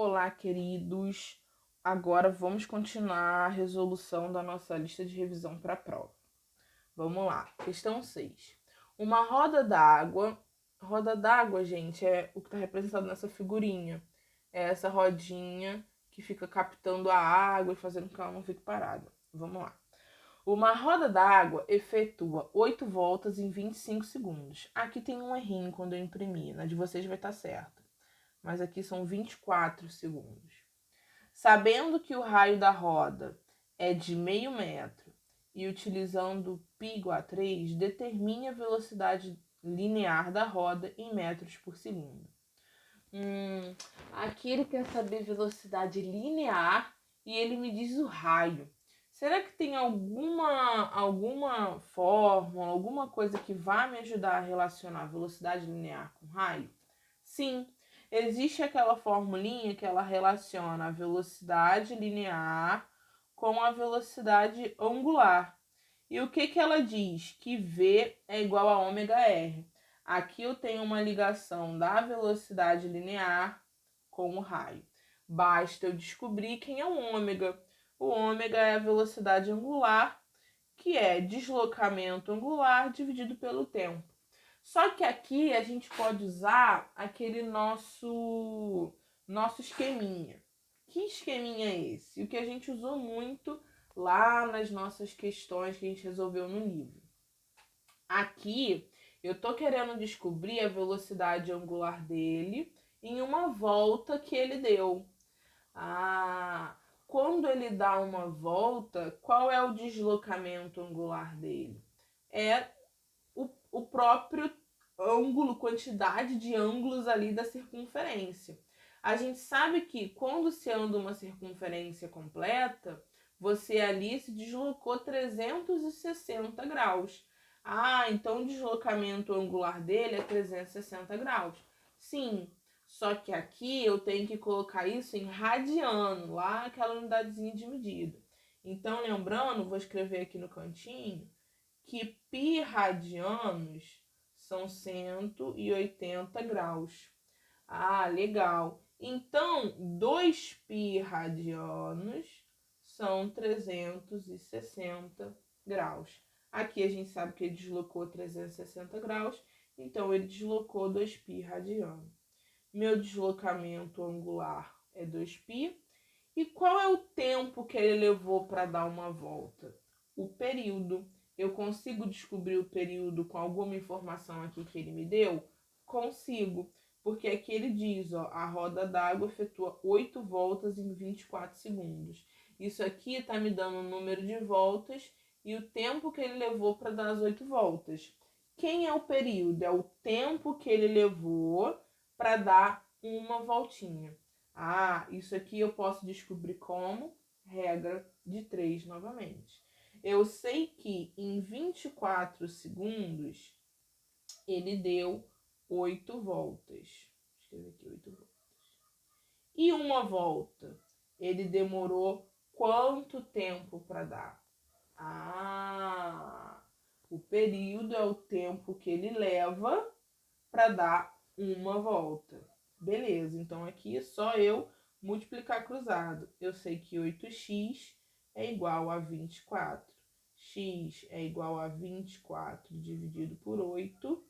Olá, queridos. Agora vamos continuar a resolução da nossa lista de revisão para a prova. Vamos lá. Questão 6. Uma roda d'água. Roda d'água, gente, é o que está representado nessa figurinha. É essa rodinha que fica captando a água e fazendo com que ela não fique parada. Vamos lá. Uma roda d'água efetua 8 voltas em 25 segundos. Aqui tem um errinho quando eu imprimir. Na de vocês vai estar certo. Mas aqui são 24 segundos. Sabendo que o raio da roda é de meio metro e utilizando π igual a 3, determine a velocidade linear da roda em metros por segundo. Aqui ele quer saber velocidade linear e ele me diz o raio. Será que tem alguma fórmula, alguma coisa que vá me ajudar a relacionar velocidade linear com raio? Sim, existe aquela formulinha que ela relaciona a velocidade linear com a velocidade angular. E o que ela diz? Que V é igual a ômega R. Aqui eu tenho uma ligação da velocidade linear com o raio. Basta eu descobrir quem é o ômega. O ômega é a velocidade angular, que é deslocamento angular dividido pelo tempo. Só que aqui a gente pode usar aquele nosso esqueminha. Que esqueminha é esse? O que a gente usou muito lá nas nossas questões que a gente resolveu no livro. Aqui eu tô querendo descobrir a velocidade angular dele em uma volta que ele deu. Quando ele dá uma volta, qual é o deslocamento angular dele? É o próprio ângulo, quantidade de ângulos ali da circunferência. A gente sabe que quando se anda uma circunferência completa, você ali se deslocou 360 graus. Então o deslocamento angular dele é 360 graus. Sim, só que aqui eu tenho que colocar isso em radiano, lá aquela unidadezinha de medida. Então, lembrando, vou escrever aqui no cantinho, que π radianos são 180 graus. Legal. Então, 2π radianos são 360 graus. Aqui a gente sabe que ele deslocou 360 graus, então ele deslocou 2π radiano. Meu deslocamento angular é 2π. E qual é o tempo que ele levou para dar uma volta? O período. Eu consigo descobrir o período com alguma informação aqui que ele me deu? Consigo, porque aqui ele diz, a roda d'água efetua 8 voltas em 24 segundos. Isso aqui está me dando o número de voltas e o tempo que ele levou para dar as 8 voltas. Quem é o período? É o tempo que ele levou para dar uma voltinha. Isso aqui eu posso descobrir como regra de 3 novamente. Eu sei que em 24 segundos ele deu 8 voltas. Vou escrever aqui 8 voltas. E uma volta, ele demorou quanto tempo para dar? O período é o tempo que ele leva para dar uma volta. Beleza, então aqui é só eu multiplicar cruzado. Eu sei que 8x é igual a 24. X é igual a 24 dividido por 8.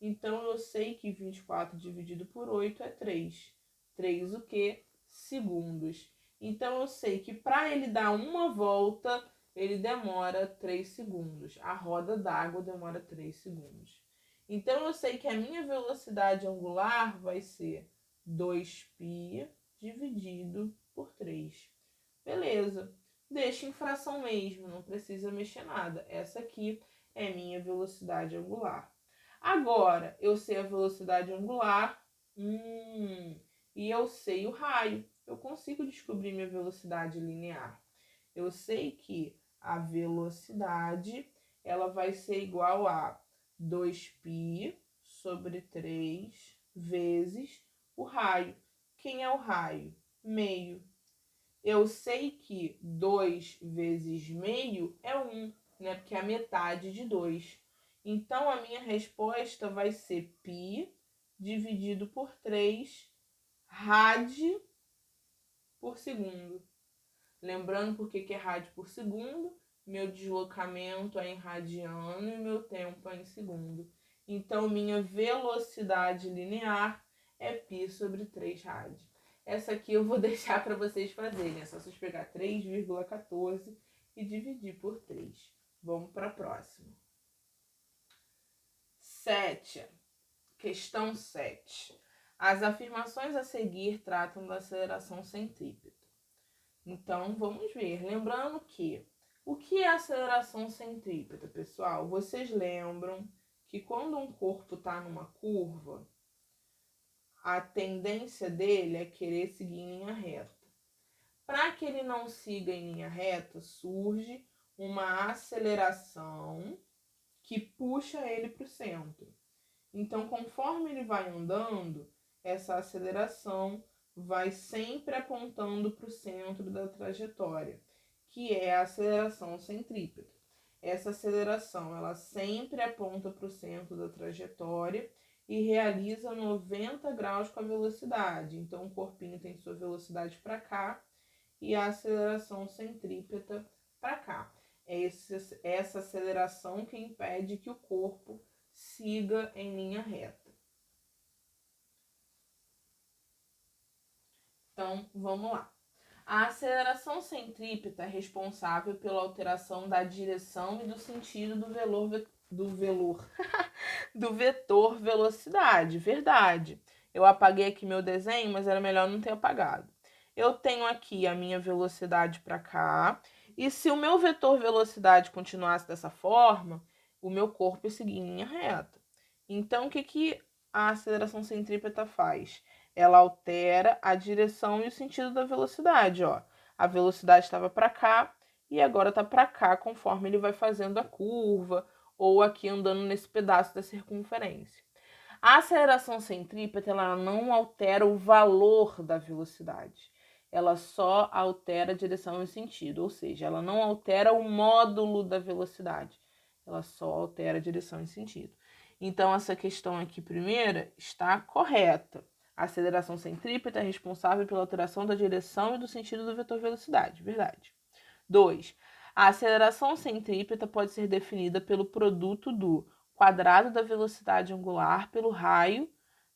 Então, eu sei que 24 dividido por 8 é 3. 3 o quê? Segundos. Então, eu sei que para ele dar uma volta, ele demora 3 segundos. A roda d'água demora 3 segundos. Então, eu sei que a minha velocidade angular vai ser 2π dividido por 3. Beleza. Deixa em fração mesmo, não precisa mexer nada. Essa aqui é minha velocidade angular. Agora, eu sei a velocidade angular e eu sei o raio. Eu consigo descobrir minha velocidade linear. Eu sei que a velocidade ela vai ser igual a 2π sobre 3 vezes o raio. Quem é o raio? Meio. Eu sei que 2 vezes meio é 1, né? Porque é a metade de 2. Então, a minha resposta vai ser π dividido por 3 rad por segundo. Lembrando por que é rádio por segundo, meu deslocamento é em radiano e meu tempo é em segundo. Então, minha velocidade linear é π sobre 3 rádios. Essa aqui eu vou deixar para vocês fazerem. É só vocês pegar 3,14 e dividir por 3. Vamos para a próxima. 7. Questão 7. As afirmações a seguir tratam da aceleração centrípeta. Então, vamos ver. Lembrando que o que é aceleração centrípeta, pessoal? Vocês lembram que quando um corpo está numa curva, a tendência dele é querer seguir em linha reta. Para que ele não siga em linha reta, surge uma aceleração que puxa ele para o centro. Então, conforme ele vai andando, essa aceleração vai sempre apontando para o centro da trajetória, que é a aceleração centrípeta. Essa aceleração, ela sempre aponta para o centro da trajetória e realiza 90 graus com a velocidade. Então, o corpinho tem sua velocidade para cá e a aceleração centrípeta para cá. É essa aceleração que impede que o corpo siga em linha reta. Então, vamos lá. A aceleração centrípeta é responsável pela alteração da direção e do sentido do vetor velocidade. Verdade. Eu apaguei aqui meu desenho, mas era melhor não ter apagado. Eu tenho aqui a minha velocidade para cá, e se o meu vetor velocidade continuasse dessa forma, o meu corpo ia seguir em linha reta. Então, o que a aceleração centrípeta faz? Ela altera a direção e o sentido da velocidade, ó. A velocidade estava para cá e agora está para cá conforme ele vai fazendo a curva ou aqui andando nesse pedaço da circunferência. A aceleração centrípeta, ela não altera o valor da velocidade. Ela só altera a direção e o sentido, ou seja, ela não altera o módulo da velocidade. Ela só altera a direção e sentido. Então, essa questão aqui primeira está correta. A aceleração centrípeta é responsável pela alteração da direção e do sentido do vetor velocidade. Verdade. 2. A aceleração centrípeta pode ser definida pelo produto do quadrado da velocidade angular pelo raio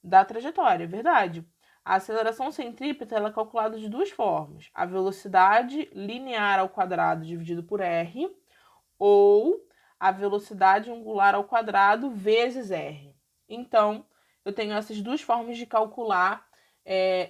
da trajetória. Verdade. A aceleração centrípeta ela é calculada de duas formas. A velocidade linear ao quadrado dividido por r ou a velocidade angular ao quadrado vezes r. Então, eu tenho essas duas formas de calcular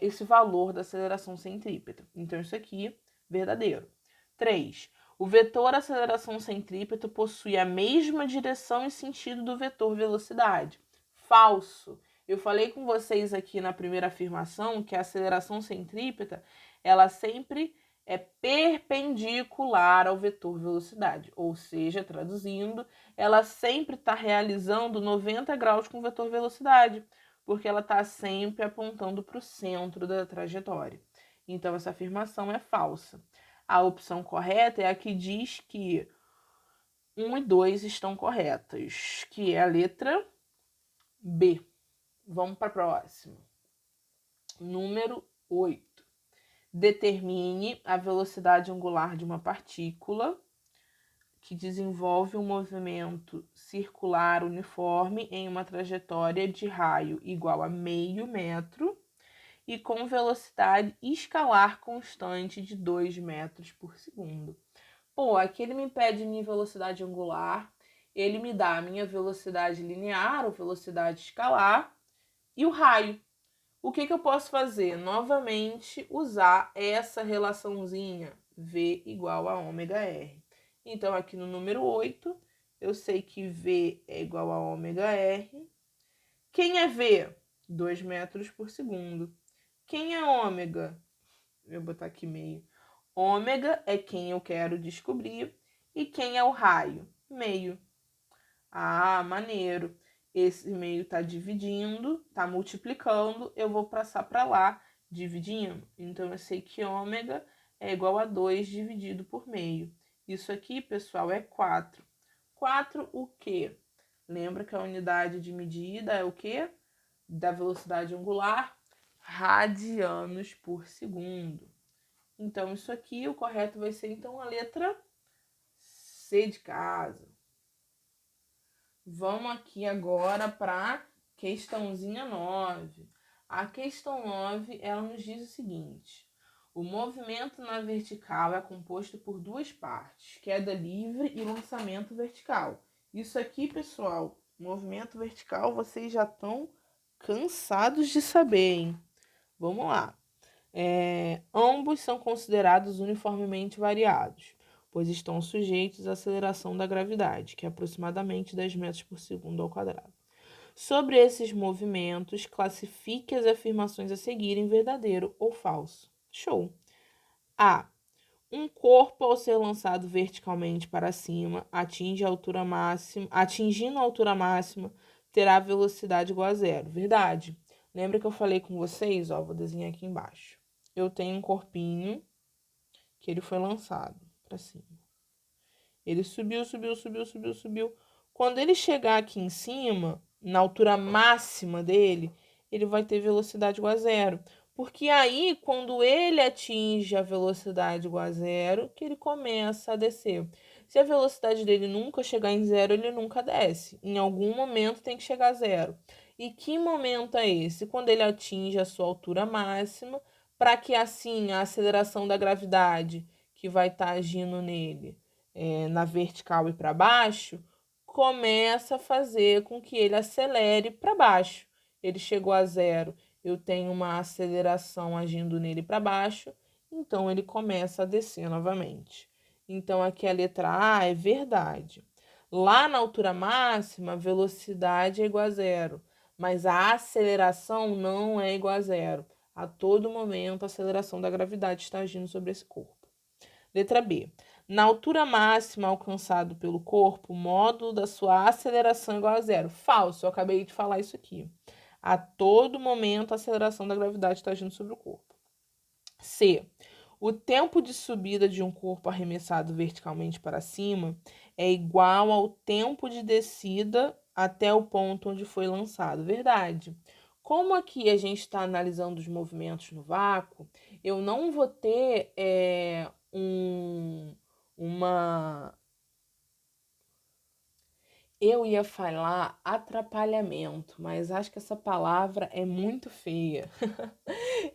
esse valor da aceleração centrípeta. Então, isso aqui, verdadeiro. 3. O vetor aceleração centrípeta possui a mesma direção e sentido do vetor velocidade. Falso. Eu falei com vocês aqui na primeira afirmação que a aceleração centrípeta, ela sempre é perpendicular ao vetor velocidade, ou seja, traduzindo, ela sempre está realizando 90 graus com o vetor velocidade, porque ela está sempre apontando para o centro da trajetória. Então, essa afirmação é falsa. A opção correta é a que diz que 1 e 2 estão corretas, que é a letra B. Vamos para a próxima. Número 8. Determine a velocidade angular de uma partícula que desenvolve um movimento circular uniforme em uma trajetória de raio igual a meio metro e com velocidade escalar constante de 2 metros por segundo. Pô, aqui ele me pede minha velocidade angular, ele me dá a minha velocidade linear ou velocidade escalar e o raio. O que eu posso fazer? Novamente, usar essa relaçãozinha V igual a ômega R. Então, aqui no número 8, eu sei que V é igual a ômega R. Quem é V? 2 metros por segundo. Quem é ômega? Vou botar aqui meio. Ômega é quem eu quero descobrir. E quem é o raio? Meio. Ah, maneiro. Esse meio está dividindo, está multiplicando, eu vou passar para lá dividindo. Então, eu sei que ômega é igual a 2 dividido por meio. Isso aqui, pessoal, é 4. 4 o quê? Lembra que a unidade de medida é o quê? Da velocidade angular? Radianos por segundo. Então, isso aqui, o correto vai ser, então, a letra C de casa. Vamos aqui agora para a questãozinha 9. A questão 9, ela nos diz o seguinte: o movimento na vertical é composto por duas partes, queda livre e lançamento vertical. Isso aqui, pessoal, movimento vertical, vocês já estão cansados de saber, hein? Vamos lá. Ambos são considerados uniformemente variados, pois estão sujeitos à aceleração da gravidade, que é aproximadamente 10 metros por segundo ao quadrado. Sobre esses movimentos, classifique as afirmações a seguir em verdadeiro ou falso. Show! A. Um corpo, ao ser lançado verticalmente para cima, atingindo a altura máxima, terá velocidade igual a zero. Verdade. Lembra que eu falei com vocês? Ó, vou desenhar aqui embaixo. Eu tenho um corpinho que ele foi lançado para cima. Ele subiu. Quando ele chegar aqui em cima, na altura máxima dele, ele vai ter velocidade igual a zero. Porque aí, quando ele atinge a velocidade igual a zero, que ele começa a descer. Se a velocidade dele nunca chegar em zero, ele nunca desce. Em algum momento tem que chegar a zero. E que momento é esse? Quando ele atinge a sua altura máxima, para que assim a aceleração da gravidade que vai estar agindo nele na vertical e para baixo, começa a fazer com que ele acelere para baixo. Ele chegou a zero, eu tenho uma aceleração agindo nele para baixo, então ele começa a descer novamente. Então aqui a letra A é verdade. Lá na altura máxima, a velocidade é igual a zero, mas a aceleração não é igual a zero. A todo momento, a aceleração da gravidade está agindo sobre esse corpo. Letra B. Na altura máxima alcançado pelo corpo, o módulo da sua aceleração é igual a zero. Falso, eu acabei de falar isso aqui. A todo momento, a aceleração da gravidade está agindo sobre o corpo. C. O tempo de subida de um corpo arremessado verticalmente para cima é igual ao tempo de descida até o ponto onde foi lançado. Verdade. Como aqui a gente está analisando os movimentos no vácuo, eu não vou ter uma. Eu ia falar atrapalhamento, mas acho que essa palavra é muito feia.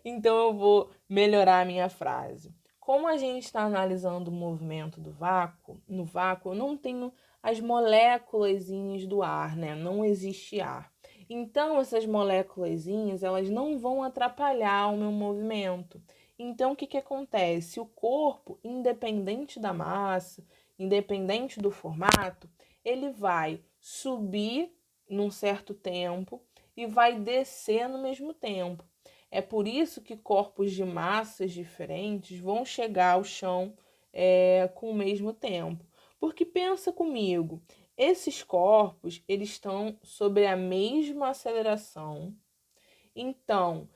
Então eu vou melhorar a minha frase. Como a gente está analisando o movimento do vácuo, no vácuo eu não tenho as moléculazinhas do ar, né? Não existe ar. Então essas moléculazinhas, elas não vão atrapalhar o meu movimento. Então o que que acontece? O corpo, independente da massa, independente do formato, ele vai subir num certo tempo e vai descer no mesmo tempo. É por isso que corpos de massas diferentes vão chegar ao chão com o mesmo tempo. Porque pensa comigo, esses corpos eles estão sob a mesma aceleração, então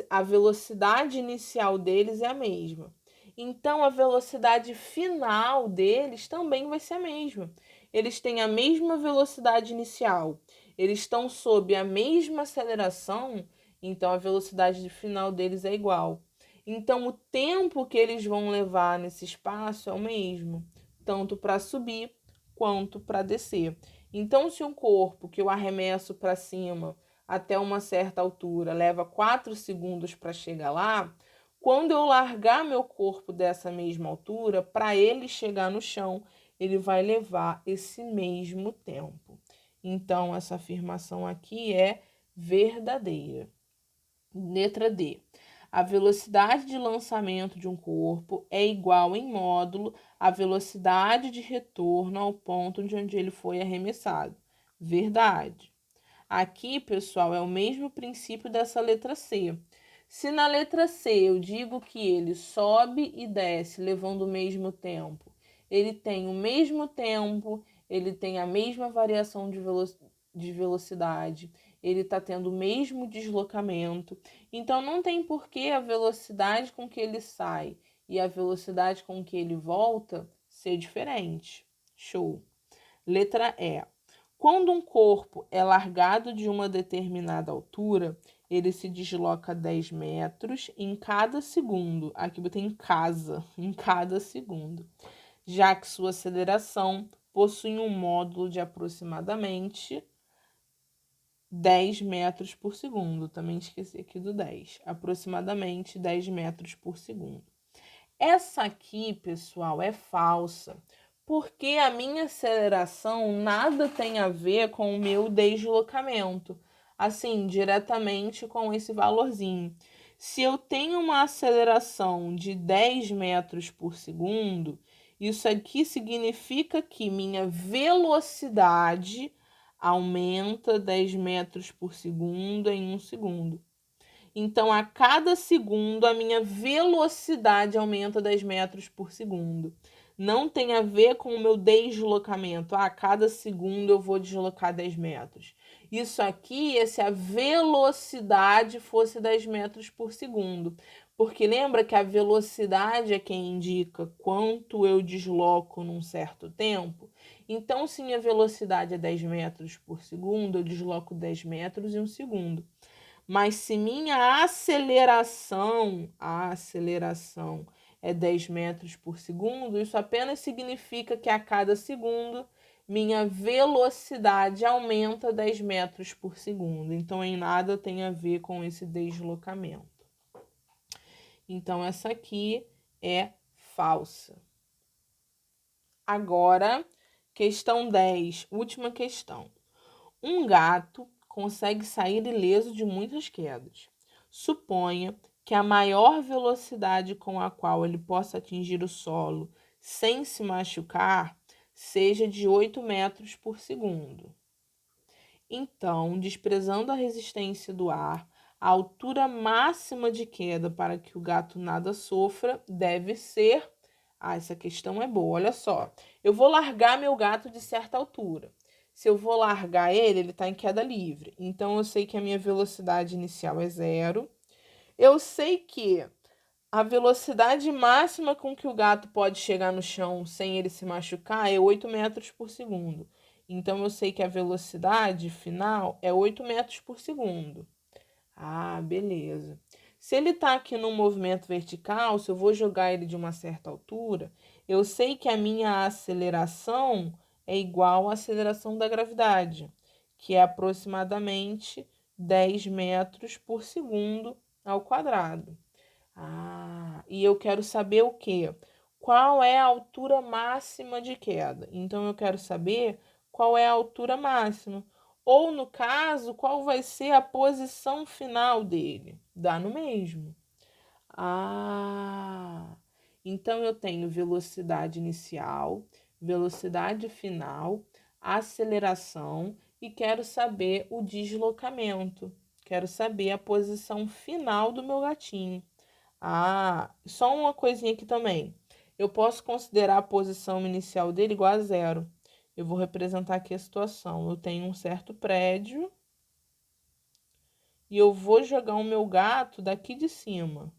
a velocidade inicial deles é a mesma. Então a velocidade final deles também vai ser a mesma. Eles têm a mesma velocidade inicial, eles estão sob a mesma aceleração, então a velocidade final deles é igual. Então o tempo que eles vão levar nesse espaço é o mesmo, tanto para subir quanto para descer. Então, se um corpo que eu arremesso para cima até uma certa altura leva 4 segundos para chegar lá, quando eu largar meu corpo dessa mesma altura, para ele chegar no chão, ele vai levar esse mesmo tempo. Então, essa afirmação aqui é verdadeira. Letra D. A velocidade de lançamento de um corpo é igual em módulo à velocidade de retorno ao ponto de onde ele foi arremessado. Verdade. Aqui, pessoal, é o mesmo princípio dessa letra C. Se na letra C eu digo que ele sobe e desce levando o mesmo tempo, ele tem o mesmo tempo, ele tem a mesma variação de velocidade, ele está tendo o mesmo deslocamento. Então, não tem por que a velocidade com que ele sai e a velocidade com que ele volta ser diferente. Show. Letra E. Quando um corpo é largado de uma determinada altura, ele se desloca 10 metros em cada segundo. Aqui eu botei em casa, em cada segundo. Já que sua aceleração possui um módulo de aproximadamente 10 metros por segundo. Também esqueci aqui do 10. Aproximadamente 10 metros por segundo. Essa aqui, pessoal, é falsa, porque a minha aceleração nada tem a ver com o meu deslocamento, assim, diretamente com esse valorzinho. Se eu tenho uma aceleração de 10 metros por segundo, isso aqui significa que minha velocidade aumenta 10 metros por segundo em 1 segundo. Então, a cada segundo, a minha velocidade aumenta 10 metros por segundo. Não tem a ver com o meu deslocamento. A cada segundo eu vou deslocar 10 metros. Isso aqui é se a velocidade fosse 10 metros por segundo. Porque lembra que a velocidade é quem indica quanto eu desloco num certo tempo? Então, se minha velocidade é 10 metros por segundo, eu desloco 10 metros em 1 segundo. Mas se minha aceleração é 10 metros por segundo, isso apenas significa que a cada segundo minha velocidade aumenta 10 metros por segundo. Então, em nada tem a ver com esse deslocamento. Então, essa aqui é falsa. Agora, questão 10, última questão. Um gato consegue sair ileso de muitas quedas. Suponha que a maior velocidade com a qual ele possa atingir o solo sem se machucar seja de 8 metros por segundo. Então, desprezando a resistência do ar, a altura máxima de queda para que o gato nada sofra deve ser... essa questão é boa, olha só. Eu vou largar meu gato de certa altura. Se eu vou largar ele está em queda livre. Então, eu sei que a minha velocidade inicial é 0. Eu sei que a velocidade máxima com que o gato pode chegar no chão sem ele se machucar é 8 metros por segundo. Então, eu sei que a velocidade final é 8 metros por segundo. Ah, beleza. Se ele está aqui no movimento vertical, se eu vou jogar ele de uma certa altura, eu sei que a minha aceleração é igual à aceleração da gravidade, que é aproximadamente 10 metros por segundo ao quadrado. E eu quero saber o quê? Qual é a altura máxima de queda? Então, eu quero saber qual é a altura máxima. Ou, no caso, qual vai ser a posição final dele? Dá no mesmo. Então eu tenho velocidade inicial, velocidade final, aceleração e quero saber o deslocamento. Quero saber a posição final do meu gatinho. Só uma coisinha aqui também. Eu posso considerar a posição inicial dele igual a 0. Eu vou representar aqui a situação. Eu tenho um certo prédio e eu vou jogar o meu gato daqui de cima.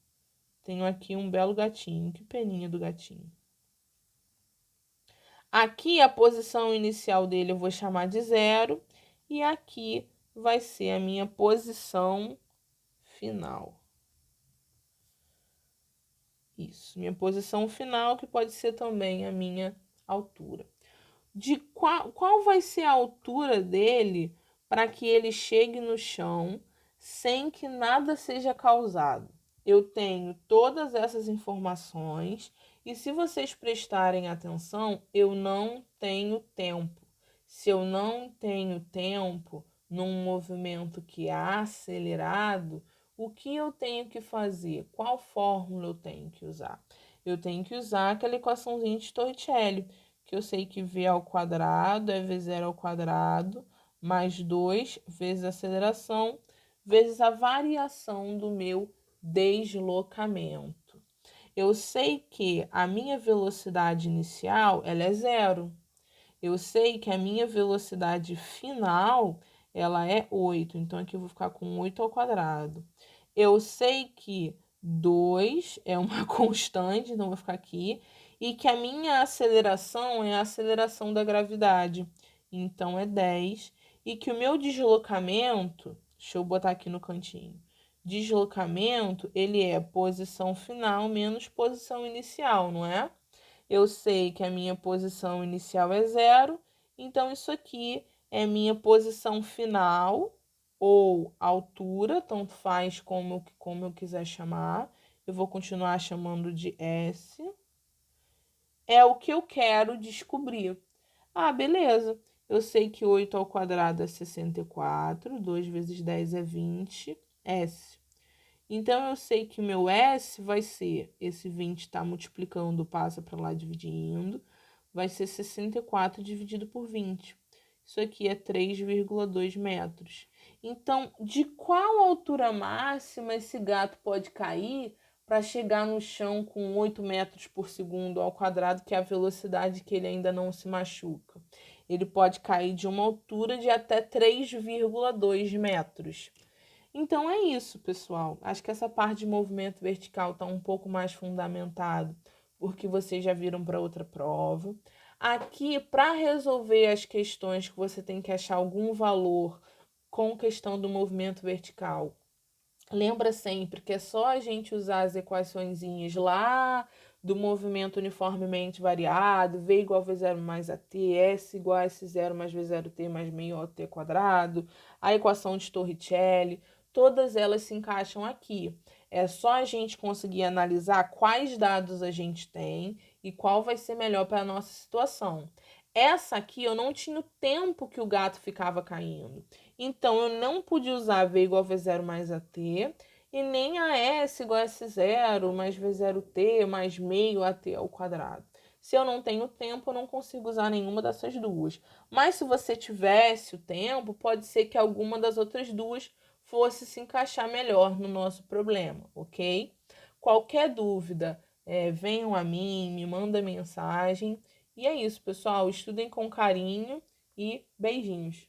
Tenho aqui um belo gatinho. Que peninha do gatinho. Aqui a posição inicial dele eu vou chamar de 0. E aqui vai ser a minha posição final. Isso, minha posição final, que pode ser também a minha altura. De qual vai ser a altura dele para que ele chegue no chão sem que nada seja causado? Eu tenho todas essas informações e se vocês prestarem atenção, eu não tenho tempo. Se eu não tenho tempo num movimento que é acelerado, o que eu tenho que fazer? Qual fórmula eu tenho que usar? Eu tenho que usar aquela equaçãozinha de Torricelli, que eu sei que v ao quadrado é v0 ao quadrado mais 2 vezes a aceleração vezes a variação do meu deslocamento. Eu sei que a minha velocidade inicial ela é 0. Eu sei que a minha velocidade final ela é 8. Então, aqui eu vou ficar com 8 ao quadrado. Eu sei que 2 é uma constante, então vou ficar aqui. E que a minha aceleração é a aceleração da gravidade. Então, é 10. E que o meu deslocamento, Deixa eu botar aqui no cantinho. Deslocamento, ele é posição final menos posição inicial, não é? Eu sei que a minha posição inicial é 0, então isso aqui é minha posição final ou altura, tanto faz como eu quiser chamar. Eu vou continuar chamando de S. É o que eu quero descobrir. Ah, beleza. Eu sei que 8 ao quadrado é 64, 2 vezes 10 é 20, S. Então, eu sei que o meu S vai ser, esse 20 está multiplicando, passa para lá dividindo, vai ser 64 dividido por 20. Isso aqui é 3,2 metros. Então, de qual altura máxima esse gato pode cair para chegar no chão com 8 metros por segundo ao quadrado, que é a velocidade que ele ainda não se machuca? Ele pode cair de uma altura de até 3,2 metros. Então é isso, pessoal. Acho que essa parte de movimento vertical está um pouco mais fundamentado, porque vocês já viram para outra prova. Aqui, para resolver as questões que você tem que achar algum valor com questão do movimento vertical, lembra sempre que é só a gente usar as equaçõezinhas lá do movimento uniformemente variado, V igual a V0 mais AT, S igual a S0 mais V0T mais meio AT quadrado, a equação de Torricelli, todas elas se encaixam aqui. É só a gente conseguir analisar quais dados a gente tem e qual vai ser melhor para a nossa situação. Essa aqui eu não tinha o tempo que o gato ficava caindo. Então, eu não pude usar V igual a V0 mais AT e nem a S igual a S0 mais V0T mais meio AT ao quadrado. Se eu não tenho tempo, eu não consigo usar nenhuma dessas duas. Mas se você tivesse o tempo, pode ser que alguma das outras duas fosse se encaixar melhor no nosso problema, ok? Qualquer dúvida, venham a mim, me manda mensagem. E é isso, pessoal. Estudem com carinho e beijinhos.